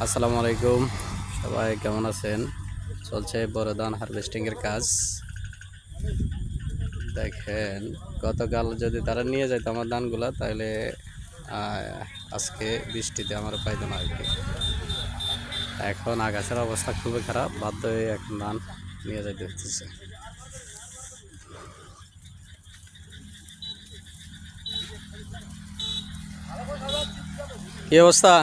আসসালামু আলাইকুম, সবাই কেমন আছেন? চলছে বড় ধান হারভেস্টিং এর কাজ। দেখেন, গতকাল যদি তারা নিয়ে যেত আমার ধানগুলা, তাহলে আজকে বৃষ্টিতে আমার পাইতো না আর কি। এখন আকাশের অবস্থা খুবই খারাপ, বাধ্য হয়ে এখন ধান নিয়ে যেতে হচ্ছে। কি অবস্থা?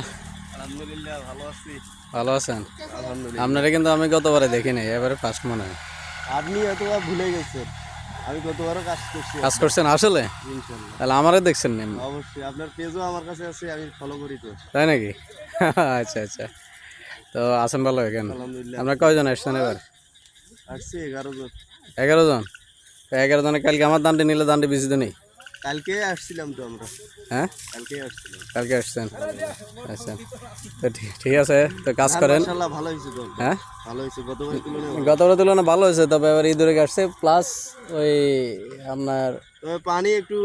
আলহামদুলিল্লাহ ভালো আছি। ভালো আছেন? আলহামদুলিল্লাহ। আপনারা কিন্তু আমি গতবারে দেখিনি, এবারে ফার্স্ট মনে হয়। আপনি এতবার ভুলে গেছেন, আমি কতবারও কাজ করছি। কাজ করছেন আসলে? ইনশাল্লাহ তাহলে আমারও দেখছেন নি? অবশ্যই, আপনার পেজও আমার কাছে আছে, আমি ফলো করি তো। তাই নাকি? আচ্ছা আচ্ছা, তো আছেন ভালো এখানে? আলহামদুলিল্লাহ। আপনার কয়জন আসছেন এবার? আসছি 11 জন। 11 জন? 11 জনে কালকে আমার দানটি নিলে দানটি বেশি নেই? কালকে আসছিলাম তো আমরা। হ্যাঁ, কালকে আসছিলাম। কালকে আসছেন? আচ্ছা, তো ঠিক আছে, তো কাজ করেন। মাশাআল্লাহ ভালো হয়েছে তো। হ্যাঁ, ভালো হয়েছে, গতবারের তুলনায় ভালো। গতবারের তুলনায় ভালো হয়েছে, তবে এবার ঈদের আসছে, প্লাস ওই আপনার তবে পানি একটু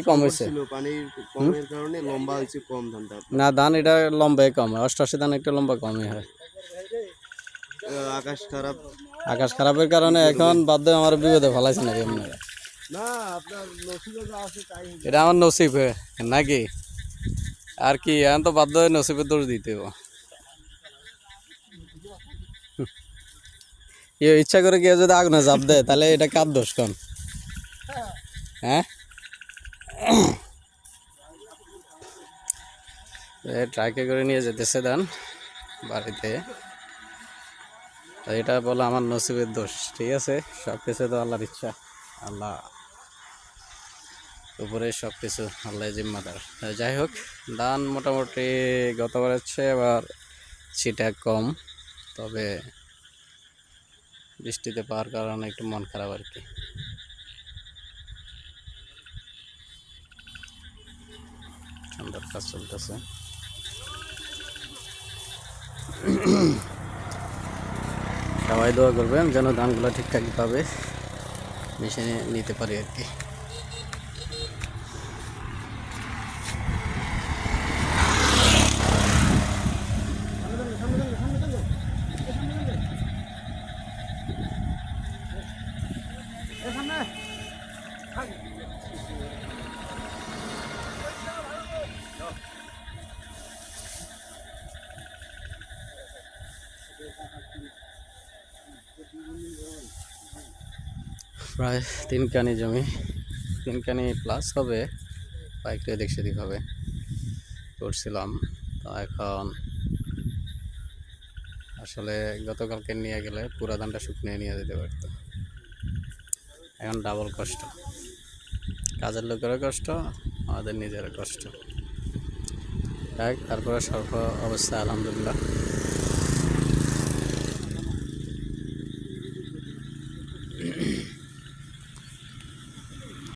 কম সংকট হয়েছে। ছিল, পানির কমের কারণে লম্বা হয়েছে কম ধানটা। না, ধান এটা লম্বাই কম হয়, 88 ধান একটা লম্বা কমই হয়। আকাশ খারাপ। আকাশ খারাপের কারণে এখন বাধ্য হয়ে আমার বিপদে ফেলাইছে নাকি আপনারা? না, আপনার নসিবে যা আছে তাই। এটা আমার নসিব নাকি? আর কি, এখন তো বাধ্য হয়ে নসিবের দোষ দিতে হবে। ইচ্ছা করে কেউ যদি আগুনে চাপ দেয়, তাহলে এটা কার দোষ কোন? হ্যাঁ, ট্রাকে করে নিয়ে যেতেছে ধান বাড়িতে। তো এটা বলে আমার নসিবের দোষ, ঠিক আছে? সব কিছু তো আল্লাহর ইচ্ছা, আল্লাহ উপরে সব কিছু, আল্লাহ জিম্মাদার। যাই হোক, ধান মোটামুটি গতবার হচ্ছে, এবার ছিটা কম, তবে বৃষ্টিতে পাওয়ার কারণে একটু মন খারাপ আর কি। সুন্দর কাজ চলতেছে। সবাই দোয়া করবেন যেন ধানগুলো ঠিকঠাকভাবে মেশিনে নিতে পারি আর কি। প্রায় 3 কানি জমি, 3 কানি প্লাস হবে, বাইকটা এদিক সেদিক হবে করছিলাম। তো এখন আসলে গতকালকে নিয়ে গেলে পুরা ধানটা শুকনিয়ে নিয়ে যেতে পারতো। এখন ডাবল কষ্ট, কাজের লোকেরও কষ্ট, আমাদের নিজেরও কষ্ট। তারপরে সর্ব অবস্থা আলহামদুলিল্লাহ